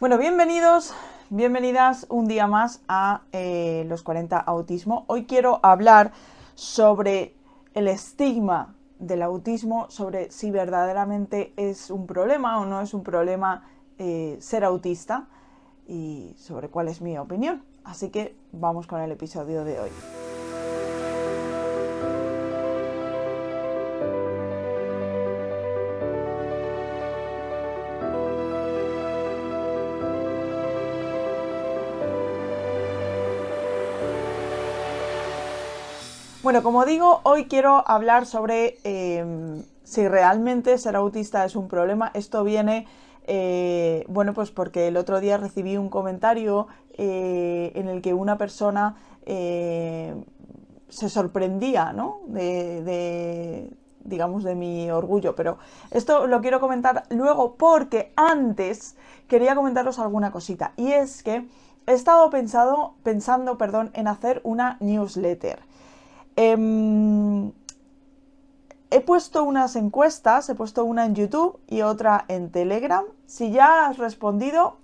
Bueno, bienvenidos, bienvenidas un día más a los 40 Autismo. Hoy quiero hablar sobre el estigma del autismo, sobre si verdaderamente es un problema o no es un problema ser autista y sobre cuál es mi opinión. Así que vamos con el episodio de hoy. Bueno, como digo, hoy quiero hablar sobre si realmente ser autista es un problema. Esto viene, bueno, pues porque el otro día recibí un comentario en el que una persona se sorprendía, ¿no? Digamos, de mi orgullo. Pero esto lo quiero comentar luego porque antes quería comentaros alguna cosita. Y es que he estado pensando, en hacer una newsletter. He puesto unas encuestas, he puesto una en YouTube y otra en Telegram. Si ya has respondido,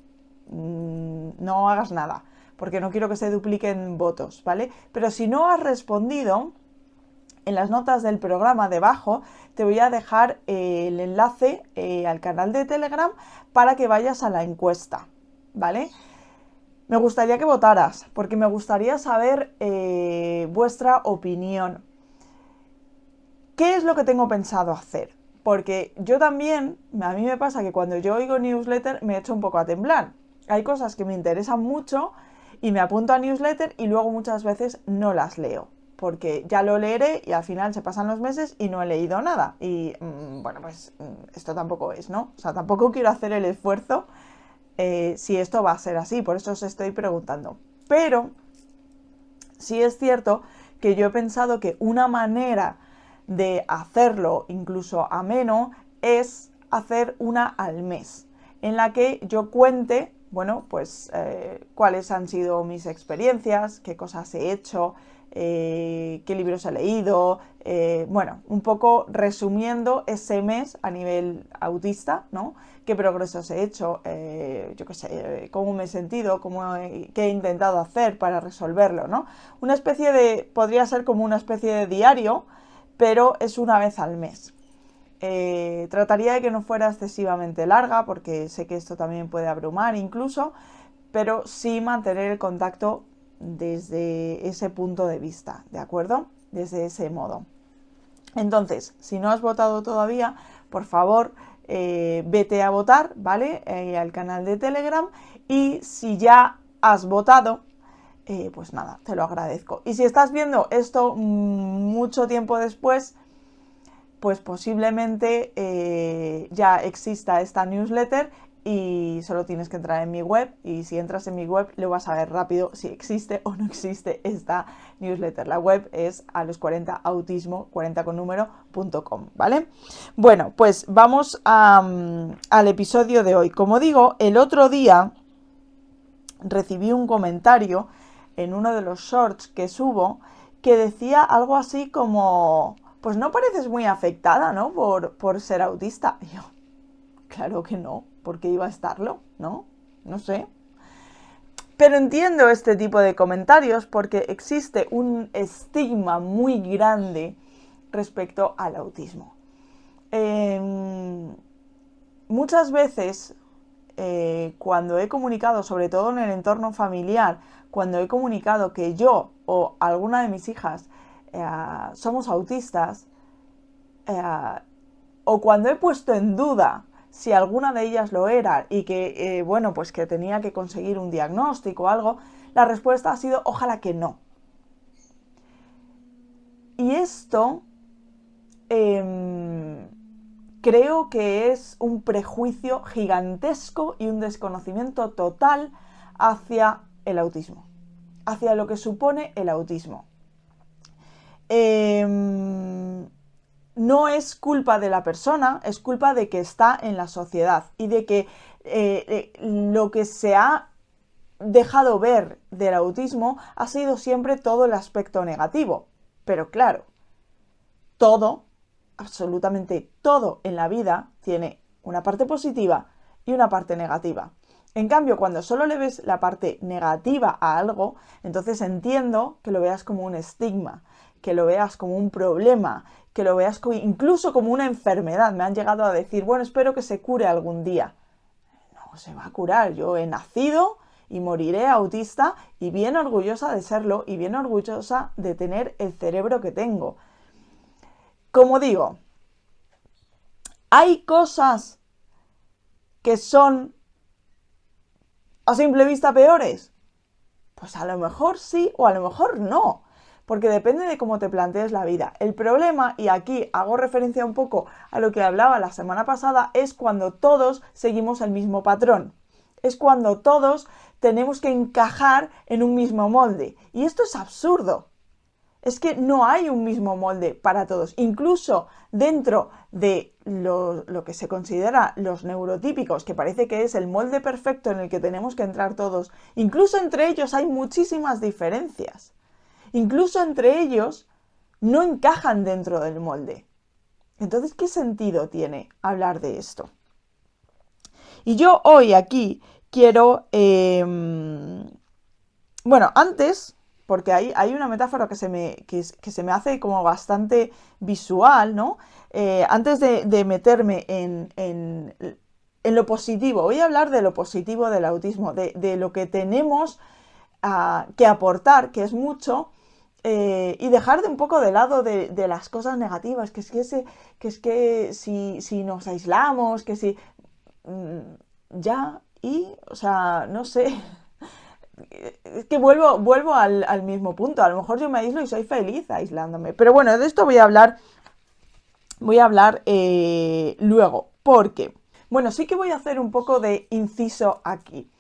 no hagas nada, porque no quiero que se dupliquen votos, ¿vale? Pero si no has respondido, en las notas del programa debajo te voy a dejar el enlace al canal de Telegram para que vayas a la encuesta, ¿vale? Me gustaría que votaras, porque me gustaría saber vuestra opinión. ¿Qué es lo que tengo pensado hacer? Porque yo también, a mí me pasa que cuando yo oigo newsletter me echo un poco a temblar. Hay cosas que me interesan mucho y me apunto a newsletter y luego muchas veces no las leo. Porque ya lo leeré y al final se pasan los meses y no he leído nada. Y bueno, pues esto tampoco es, ¿no? O sea, tampoco quiero hacer el esfuerzo si esto va a ser así, por eso os estoy preguntando. Pero sí es cierto que yo he pensado que una manera de hacerlo incluso ameno es hacer una al mes, en la que yo cuente, bueno, pues cuáles han sido mis experiencias, qué cosas he hecho, qué libros he leído, bueno, un poco resumiendo ese mes a nivel autista, ¿no? Qué progresos he hecho, yo qué sé, cómo me he sentido, qué he intentado hacer para resolverlo, ¿no? Una especie de, podría ser como una especie de diario, pero es una vez al mes. Trataría de que no fuera excesivamente larga, porque sé que esto también puede abrumar incluso, pero sí mantener el contacto desde ese punto de vista, ¿de acuerdo? Desde ese modo. Entonces, si no has votado todavía, por favor, vete a votar, ¿vale? Al canal de Telegram. Y si ya has votado, pues nada, te lo agradezco. Y si estás viendo esto mucho tiempo después, pues posiblemente ya exista esta newsletter y solo tienes que entrar en mi web, y si entras en mi web lo vas a ver rápido si existe o no existe esta newsletter. La web es a los 40autismo, 40 con número.com, ¿vale? Bueno, pues vamos al episodio de hoy. Como digo, el otro día recibí un comentario en uno de los shorts que subo que decía algo así como: pues no pareces muy afectada, ¿no? Por ser autista. Y yo, claro que no, ¿por qué iba a estarlo? ¿No? No sé. Pero entiendo este tipo de comentarios porque existe un estigma muy grande respecto al autismo. Muchas veces, cuando he comunicado, sobre todo en el entorno familiar, cuando he comunicado que yo o alguna de mis hijas somos autistas, o cuando he puesto en duda si alguna de ellas lo era y que, bueno, pues que tenía que conseguir un diagnóstico o algo, la respuesta ha sido: ojalá que no. Y esto creo que es un prejuicio gigantesco y un desconocimiento total hacia el autismo, hacia lo que supone el autismo. No es culpa de la persona, es culpa de que está en la sociedad y de que lo que se ha dejado ver del autismo ha sido siempre todo el aspecto negativo. Pero claro, todo, absolutamente todo en la vida tiene una parte positiva y una parte negativa. En cambio, cuando solo le ves la parte negativa a algo, entonces entiendo que lo veas como un estigma, que lo veas como un problema, que lo veas incluso como una enfermedad. Me han llegado a decir, bueno, espero que se cure algún día. No se va a curar. Yo he nacido y moriré autista y bien orgullosa de serlo y bien orgullosa de tener el cerebro que tengo. Como digo, hay cosas que son a simple vista peores. Pues a lo mejor sí o a lo mejor no, porque depende de cómo te plantees la vida. El problema, y aquí hago referencia un poco a lo que hablaba la semana pasada, es cuando todos seguimos el mismo patrón. Es cuando todos tenemos que encajar en un mismo molde. Y esto es absurdo. Es que no hay un mismo molde para todos. Incluso dentro de lo que se considera los neurotípicos, que parece que es el molde perfecto en el que tenemos que entrar todos, incluso entre ellos hay muchísimas diferencias. Incluso entre ellos no encajan dentro del molde. Entonces, ¿qué sentido tiene hablar de esto? Y yo hoy aquí quiero... bueno, antes... porque hay una metáfora que se me hace como bastante visual, ¿no? Antes de meterme en lo positivo, voy a hablar de lo positivo del autismo, de lo que tenemos que aportar, que es mucho, y dejar de un poco de lado de las cosas negativas, que es que si nos aislamos, que si... o sea, no sé... Es que vuelvo al mismo punto. A lo mejor yo me aíslo y soy feliz aislándome. Pero bueno, de esto voy a hablar luego. Porque, bueno, sí que voy a hacer un poco de inciso aquí.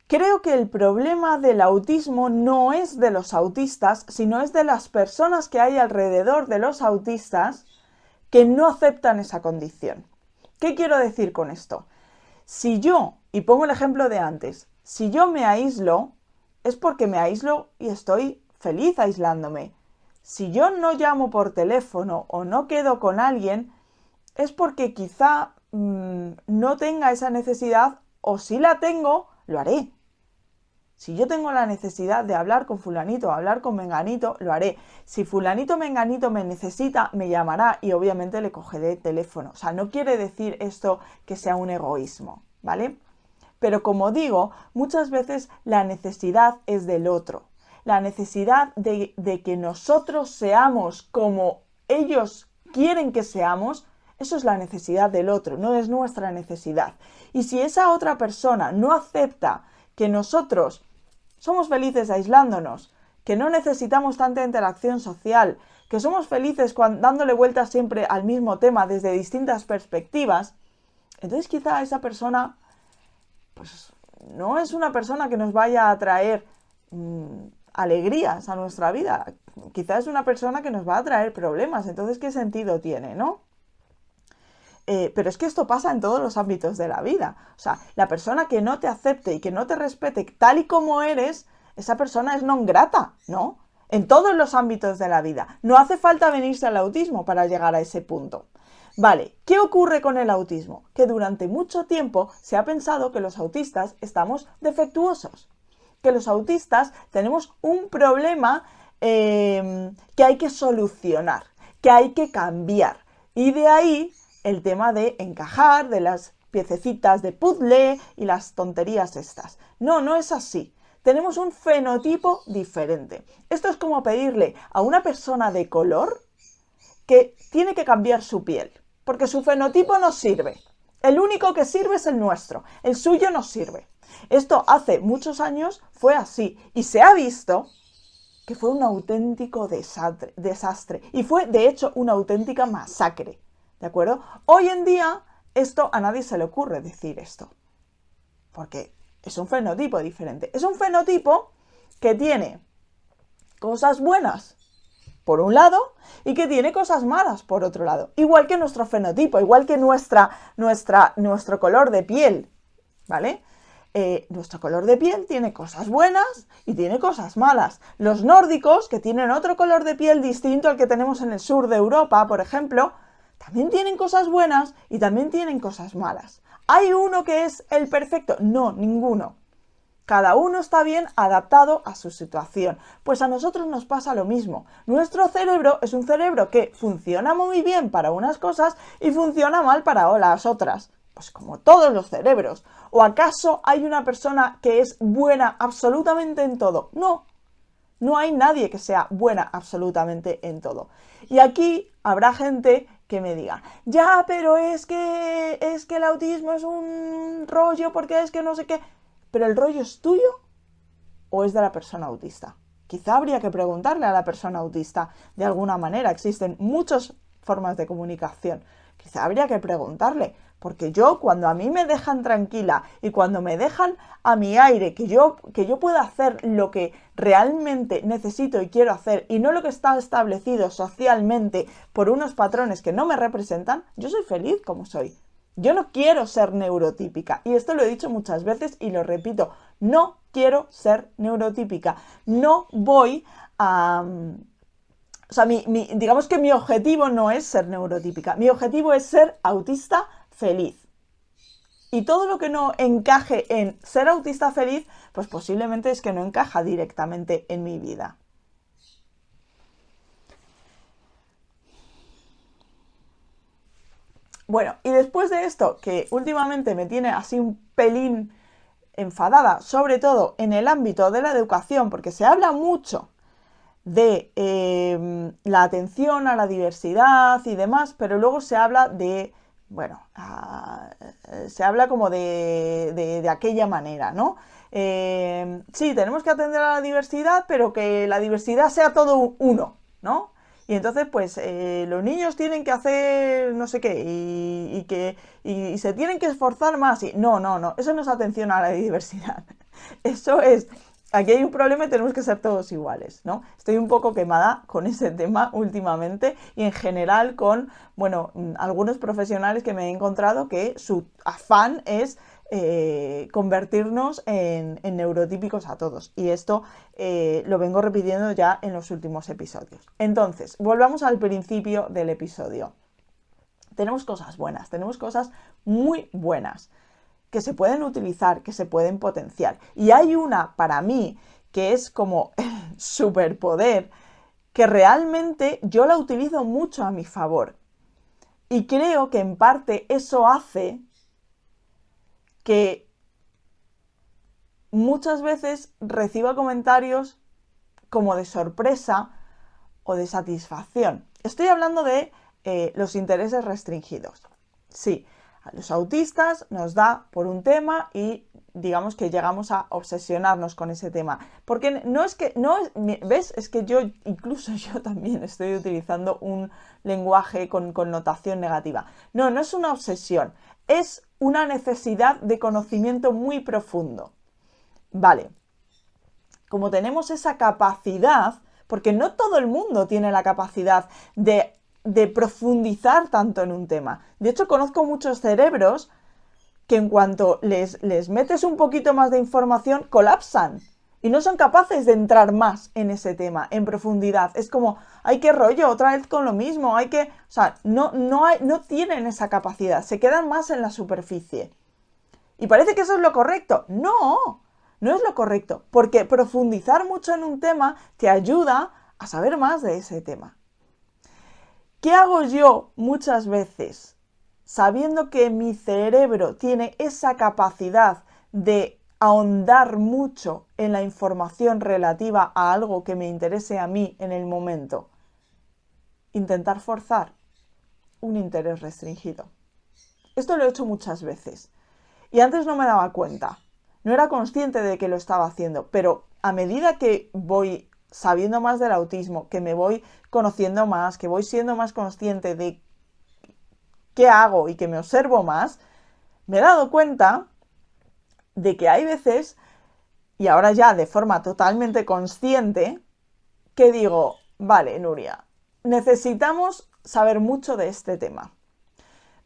Creo que el problema del autismo no es de los autistas, sino es de las personas que hay alrededor de los autistas que no aceptan esa condición. ¿Qué quiero decir con esto? Si yo, y pongo el ejemplo de antes, si yo me aíslo, es porque me aíslo y estoy feliz aislándome. Si yo no llamo por teléfono o no quedo con alguien, es porque quizá no tenga esa necesidad, o si la tengo, lo haré. Si yo tengo la necesidad de hablar con fulanito, hablar con menganito, lo haré. Si fulanito menganito me necesita, me llamará y obviamente le cogeré el teléfono. O sea, no quiere decir esto que sea un egoísmo, ¿vale? Pero como digo, muchas veces la necesidad es del otro. La necesidad de que nosotros seamos como ellos quieren que seamos, eso es la necesidad del otro, no es nuestra necesidad. Y si esa otra persona no acepta que nosotros somos felices aislándonos, que no necesitamos tanta interacción social, que somos felices dándole vueltas siempre al mismo tema desde distintas perspectivas, entonces quizá esa persona pues no es una persona que nos vaya a traer alegrías a nuestra vida. Quizá es una persona que nos va a traer problemas. Entonces, ¿qué sentido tiene, no? Pero es que esto pasa en todos los ámbitos de la vida. O sea, la persona que no te acepte y que no te respete tal y como eres, esa persona es non grata, ¿no? En todos los ámbitos de la vida. No hace falta venirse al autismo para llegar a ese punto. Vale, ¿qué ocurre con el autismo? Que durante mucho tiempo se ha pensado que los autistas estamos defectuosos, que los autistas tenemos un problema que hay que solucionar, que hay que cambiar. Y de ahí el tema de encajar, de las piececitas de puzzle y las tonterías estas. No, no es así. Tenemos un fenotipo diferente. Esto es como pedirle a una persona de color que tiene que cambiar su piel, porque su fenotipo no sirve. El único que sirve es el nuestro, el suyo no sirve. Esto hace muchos años fue así y se ha visto que fue un auténtico desastre y fue de hecho una auténtica masacre, ¿de acuerdo? Hoy en día esto a nadie se le ocurre decir esto, porque es un fenotipo diferente. Es un fenotipo que tiene cosas buenas por un lado y que tiene cosas malas por otro lado. Igual que nuestro fenotipo, igual que nuestro color de piel, ¿vale? Nuestro color de piel tiene cosas buenas y tiene cosas malas. Los nórdicos, que tienen otro color de piel distinto al que tenemos en el sur de Europa, por ejemplo, también tienen cosas buenas y también tienen cosas malas. ¿Hay uno que es el perfecto? No, ninguno. Cada uno está bien adaptado a su situación. Pues a nosotros nos pasa lo mismo. Nuestro cerebro es un cerebro que funciona muy bien para unas cosas y funciona mal para las otras. Pues como todos los cerebros. ¿O acaso hay una persona que es buena absolutamente en todo? No. No hay nadie que sea buena absolutamente en todo. Y aquí habrá gente que me diga, ya, pero es que el autismo es un rollo porque es que no sé qué. ¿Pero el rollo es tuyo o es de la persona autista? Quizá habría que preguntarle a la persona autista de alguna manera. Existen muchas formas de comunicación. Quizá habría que preguntarle, porque yo cuando a mí me dejan tranquila y cuando me dejan a mi aire, que yo pueda hacer lo que realmente necesito y quiero hacer y no lo que está establecido socialmente por unos patrones que no me representan, yo soy feliz como soy. Yo no quiero ser neurotípica y esto lo he dicho muchas veces y lo repito, no quiero ser neurotípica. No voy a... O sea, digamos que mi objetivo no es ser neurotípica, mi objetivo es ser autista feliz. Y todo lo que no encaje en ser autista feliz, pues posiblemente es que no encaja directamente en mi vida. Bueno, y después de esto, que últimamente me tiene así un pelín enfadada, sobre todo en el ámbito de la educación, porque se habla mucho de la atención a la diversidad y demás, pero luego se habla de, bueno, se habla como de aquella manera, ¿no? Sí, tenemos que atender a la diversidad, pero que la diversidad sea todo uno, ¿no? Y entonces, pues, los niños tienen que hacer no sé qué y se tienen que esforzar más. Y no, eso no es atención a la diversidad. Eso es, aquí hay un problema y tenemos que ser todos iguales, ¿no? Estoy un poco quemada con ese tema últimamente y en general con, bueno, algunos profesionales que me he encontrado que su afán es convertirnos en neurotípicos a todos. Y esto lo vengo repitiendo ya en los últimos episodios. Entonces, volvamos al principio del episodio. Tenemos cosas buenas, tenemos cosas muy buenas que se pueden utilizar, que se pueden potenciar. Y hay una para mí que es como el superpoder, que realmente yo la utilizo mucho a mi favor. Y creo que en parte eso hace que muchas veces reciba comentarios como de sorpresa o de satisfacción. Estoy hablando de los intereses restringidos. Sí, a los autistas nos da por un tema y digamos que llegamos a obsesionarnos con ese tema. Porque no es que, ¿ves? Es que incluso yo también estoy utilizando un lenguaje con connotación negativa. No es una obsesión, es una necesidad de conocimiento muy profundo. Vale, como tenemos esa capacidad, porque no todo el mundo tiene la capacidad de profundizar tanto en un tema. De hecho, conozco muchos cerebros que en cuanto les metes un poquito más de información, colapsan y no son capaces de entrar más en ese tema, en profundidad. Es como, ay, qué rollo, otra vez con lo mismo, o sea, no tienen esa capacidad, se quedan más en la superficie. Y parece que eso es lo correcto. No es lo correcto, porque profundizar mucho en un tema te ayuda a saber más de ese tema. ¿Qué hago yo muchas veces? Sabiendo que mi cerebro tiene esa capacidad de ahondar mucho en la información relativa a algo que me interese a mí en el momento. Intentar forzar un interés restringido. Esto lo he hecho muchas veces. Y antes no me daba cuenta. No era consciente de que lo estaba haciendo, pero a medida que voy sabiendo más del autismo, que me voy conociendo más, que voy siendo más consciente de qué hago y que me observo más, me he dado cuenta de que hay veces, y ahora ya de forma totalmente consciente, que digo, vale, Nuria, necesitamos saber mucho de este tema.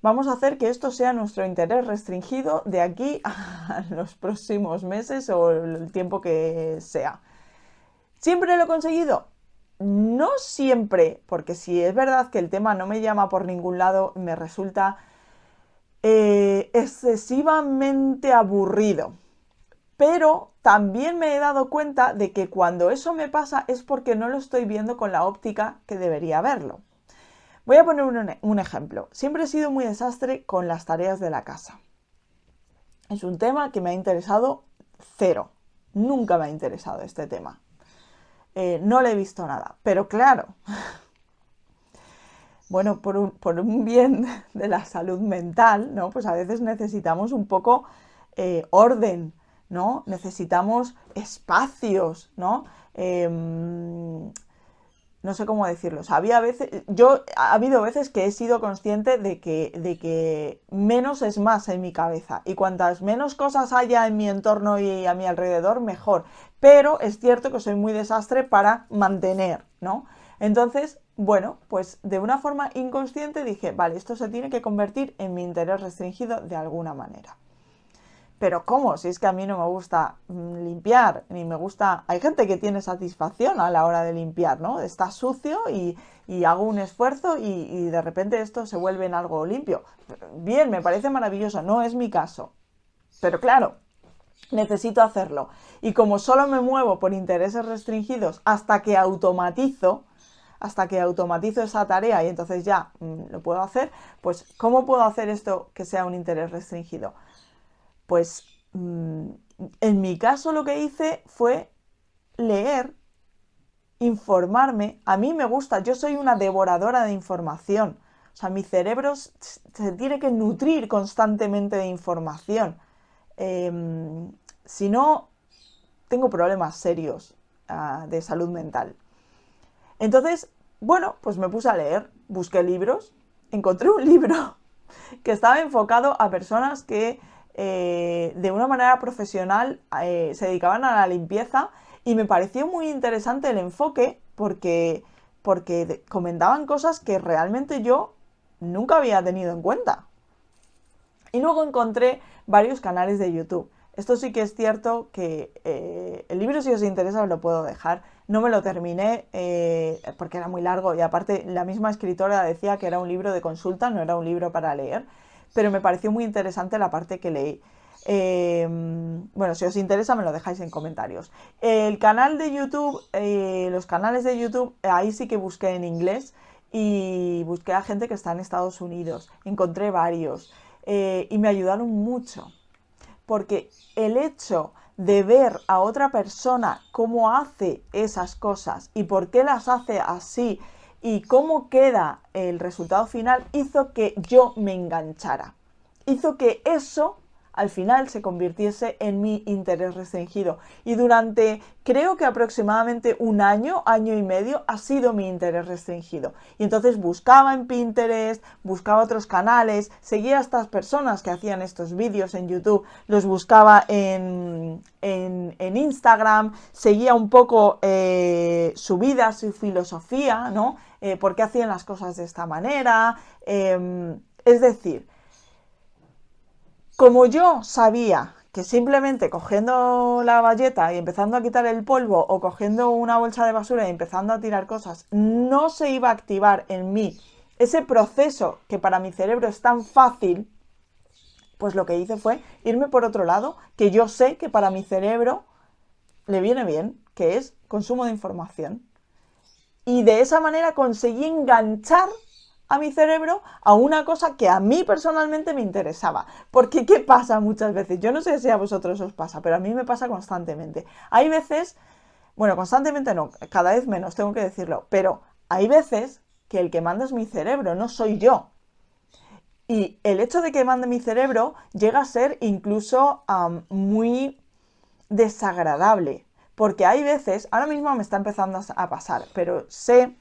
Vamos a hacer que esto sea nuestro interés restringido de aquí a los próximos meses o el tiempo que sea. ¿Siempre lo he conseguido? No siempre, porque si es verdad que el tema no me llama por ningún lado, me resulta excesivamente aburrido. Pero también me he dado cuenta de que cuando eso me pasa es porque no lo estoy viendo con la óptica que debería verlo. Voy a poner un ejemplo. Siempre he sido muy desastre con las tareas de la casa. Es un tema que me ha interesado cero. Nunca me ha interesado este tema. No le he visto nada. Pero claro, bueno, por un bien de la salud mental, ¿no? Pues a veces necesitamos un poco orden, ¿no? Necesitamos espacios, ¿no? No sé cómo decirlo. O sea, ha habido veces que he sido consciente de que menos es más en mi cabeza. Y cuantas menos cosas haya en mi entorno y a mi alrededor, mejor. Pero es cierto que soy muy desastre para mantener, ¿no? Entonces, bueno, pues de una forma inconsciente dije, vale, esto se tiene que convertir en mi interés restringido de alguna manera. Pero ¿cómo? Si es que a mí no me gusta limpiar, ni me gusta... Hay gente que tiene satisfacción a la hora de limpiar, ¿no? Está sucio y hago un esfuerzo y de repente esto se vuelve en algo limpio. Bien, me parece maravilloso, no es mi caso. Pero claro, necesito hacerlo. Y como solo me muevo por intereses restringidos hasta que automatizo esa tarea y entonces ya lo puedo hacer, pues ¿cómo puedo hacer esto que sea un interés restringido? Pues en mi caso lo que hice fue leer, informarme. A mí me gusta, yo soy una devoradora de información. O sea, mi cerebro se tiene que nutrir constantemente de información. Si no, tengo problemas serios de salud mental. Entonces, bueno, pues me puse a leer, busqué libros, encontré un libro que estaba enfocado a personas que de una manera profesional se dedicaban a la limpieza y me pareció muy interesante el enfoque porque comentaban cosas que realmente yo nunca había tenido en cuenta. Y luego encontré varios canales de YouTube. Esto sí que es cierto que el libro, si os interesa, os lo puedo dejar. No me lo terminé porque era muy largo y aparte la misma escritora decía que era un libro de consulta, no era un libro para leer, pero me pareció muy interesante la parte que leí. Bueno, si os interesa me lo dejáis en comentarios. El canal de YouTube, los canales de YouTube, ahí sí que busqué en inglés y busqué a gente que está en Estados Unidos. Encontré varios y me ayudaron mucho. Porque el hecho de ver a otra persona cómo hace esas cosas y por qué las hace así y cómo queda el resultado final hizo que yo me enganchara. Hizo que eso al final se convirtiese en mi interés restringido. Y durante, creo que aproximadamente un año, año y medio, ha sido mi interés restringido. Y entonces buscaba en Pinterest, buscaba otros canales, seguía a estas personas que hacían estos vídeos en YouTube, los buscaba en Instagram, seguía un poco su vida, su filosofía, ¿no? ¿Por qué hacían las cosas de esta manera? Es decir, como yo sabía que simplemente cogiendo la bayeta y empezando a quitar el polvo o cogiendo una bolsa de basura y empezando a tirar cosas no se iba a activar en mí ese proceso que para mi cerebro es tan fácil, pues lo que hice fue irme por otro lado, que yo sé que para mi cerebro le viene bien, que es consumo de información. Y de esa manera conseguí enganchar a mi cerebro a una cosa que a mí personalmente me interesaba. Porque ¿qué pasa muchas veces? Yo no sé si a vosotros os pasa, pero a mí me pasa constantemente. Hay veces, bueno, constantemente no, cada vez menos, tengo que decirlo, pero hay veces que el que manda es mi cerebro, no soy yo. Y el hecho de que mande mi cerebro llega a ser incluso muy desagradable. Porque hay veces, ahora mismo me está empezando a pasar, pero sé,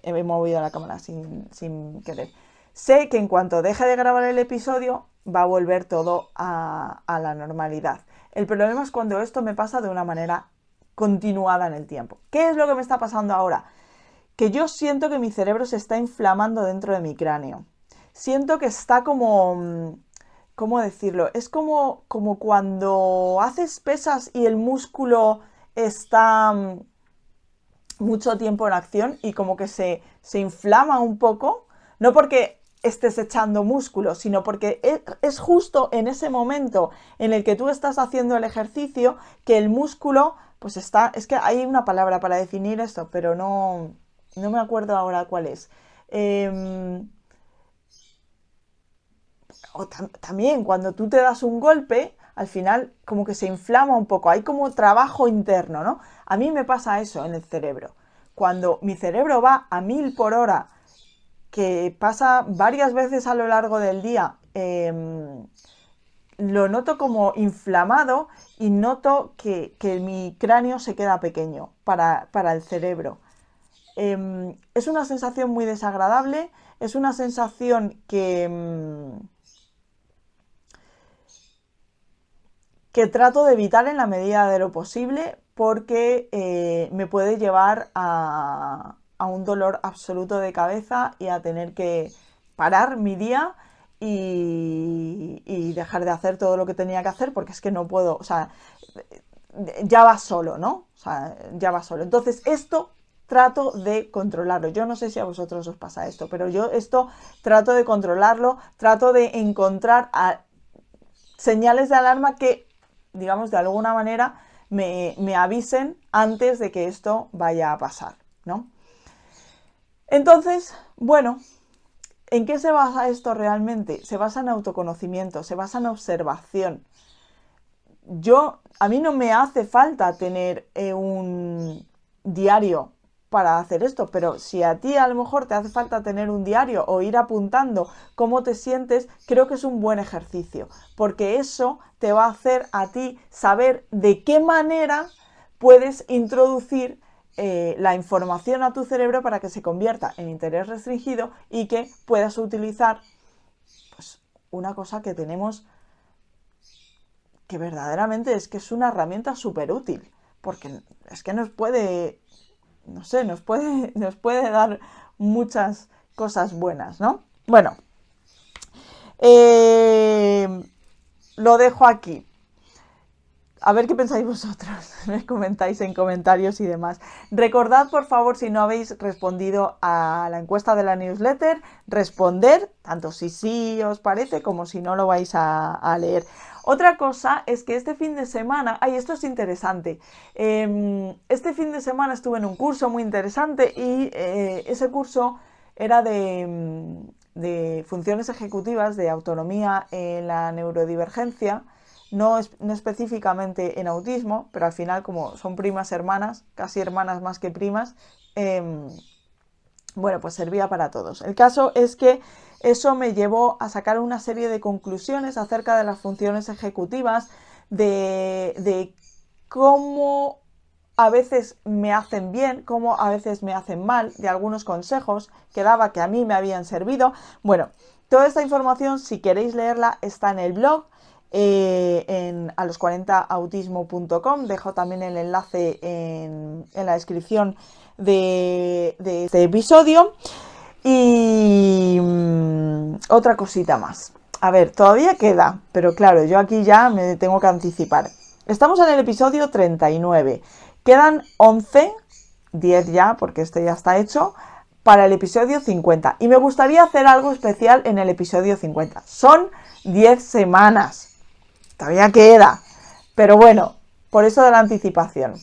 he movido la cámara sin querer, sé que en cuanto deje de grabar el episodio va a volver todo a la normalidad. El problema es cuando esto me pasa de una manera continuada en el tiempo. ¿Qué es lo que me está pasando ahora? Que yo siento que mi cerebro se está inflamando dentro de mi cráneo. Siento que está como... ¿Cómo decirlo? Es como cuando haces pesas y el músculo está mucho tiempo en acción y como que se inflama un poco. No porque estés echando músculo, sino porque es justo en ese momento en el que tú estás haciendo el ejercicio que el músculo pues está, es que hay una palabra para definir esto, pero no me acuerdo ahora cuál es. También cuando tú te das un golpe, al final como que se inflama un poco, hay como trabajo interno, ¿no? A mí me pasa eso en el cerebro. Cuando mi cerebro va a 1000 por hora, que pasa varias veces a lo largo del día, lo noto como inflamado y noto que mi cráneo se queda pequeño para el cerebro. Es una sensación muy desagradable, es una sensación que trato de evitar en la medida de lo posible porque me puede llevar a un dolor absoluto de cabeza y a tener que parar mi día y dejar de hacer todo lo que tenía que hacer porque es que no puedo, o sea, ya va solo, ¿no? O sea, ya va solo. Entonces esto trato de controlarlo. Yo no sé si a vosotros os pasa esto, pero yo esto trato de controlarlo, trato de encontrar señales de alarma que, digamos, de alguna manera me avisen antes de que esto vaya a pasar, ¿no? Entonces, bueno, ¿en qué se basa esto realmente? Se basa en autoconocimiento, se basa en observación. A mí no me hace falta tener un diario para hacer esto, pero si a ti a lo mejor te hace falta tener un diario o ir apuntando cómo te sientes, creo que es un buen ejercicio, porque eso te va a hacer a ti saber de qué manera puedes introducir la información a tu cerebro para que se convierta en interés restringido y que puedas utilizar pues, una cosa que tenemos que verdaderamente es que es una herramienta súper útil, porque es que nos puede, no sé, nos puede dar muchas cosas buenas, ¿no? Bueno, lo dejo aquí. A ver qué pensáis vosotros, me comentáis en comentarios y demás. Recordad, por favor, si no habéis respondido a la encuesta de la newsletter, responder, tanto si sí os parece como si no lo vais a leer. Otra cosa es que este fin de semana, esto es interesante, este fin de semana estuve en un curso muy interesante y ese curso era de funciones ejecutivas, de autonomía en la neurodivergencia. No específicamente en autismo, pero al final como son primas hermanas, casi hermanas más que primas, bueno, pues servía para todos. El caso es que eso me llevó a sacar una serie de conclusiones acerca de las funciones ejecutivas, de cómo a veces me hacen bien, cómo a veces me hacen mal, de algunos consejos que daba que a mí me habían servido. Bueno, toda esta información, si queréis leerla, está en el blog. En alos40autismo.com. Dejo también el enlace en la descripción de este episodio. Y otra cosita más. A ver, todavía queda, pero claro, yo aquí ya me tengo que anticipar. Estamos en el episodio 39. Quedan 11, 10 ya, porque este ya está hecho, para el episodio 50. Y me gustaría hacer algo especial en el episodio 50. Son 10 semanas. Todavía queda, pero bueno, por eso de la anticipación.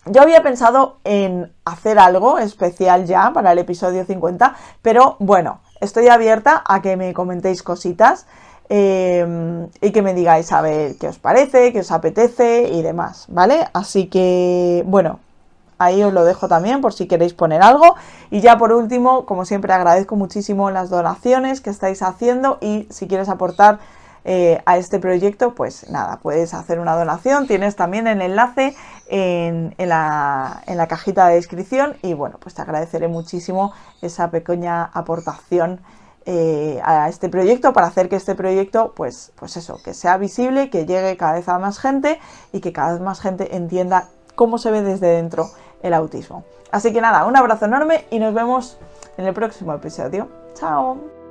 Yo había pensado en hacer algo especial ya para el episodio 50, pero bueno, estoy abierta a que me comentéis cositas y que me digáis a ver qué os parece, qué os apetece y demás, ¿vale? Así que, bueno, ahí os lo dejo también por si queréis poner algo. Y ya por último, como siempre, agradezco muchísimo las donaciones que estáis haciendo y si quieres aportar a este proyecto, pues nada, puedes hacer una donación, tienes también el enlace en la cajita de descripción y bueno, pues te agradeceré muchísimo esa pequeña aportación a este proyecto para hacer que este proyecto, pues eso, que sea visible, que llegue cada vez a más gente y que cada vez más gente entienda cómo se ve desde dentro el autismo. Así que nada, un abrazo enorme y nos vemos en el próximo episodio. ¡Chao!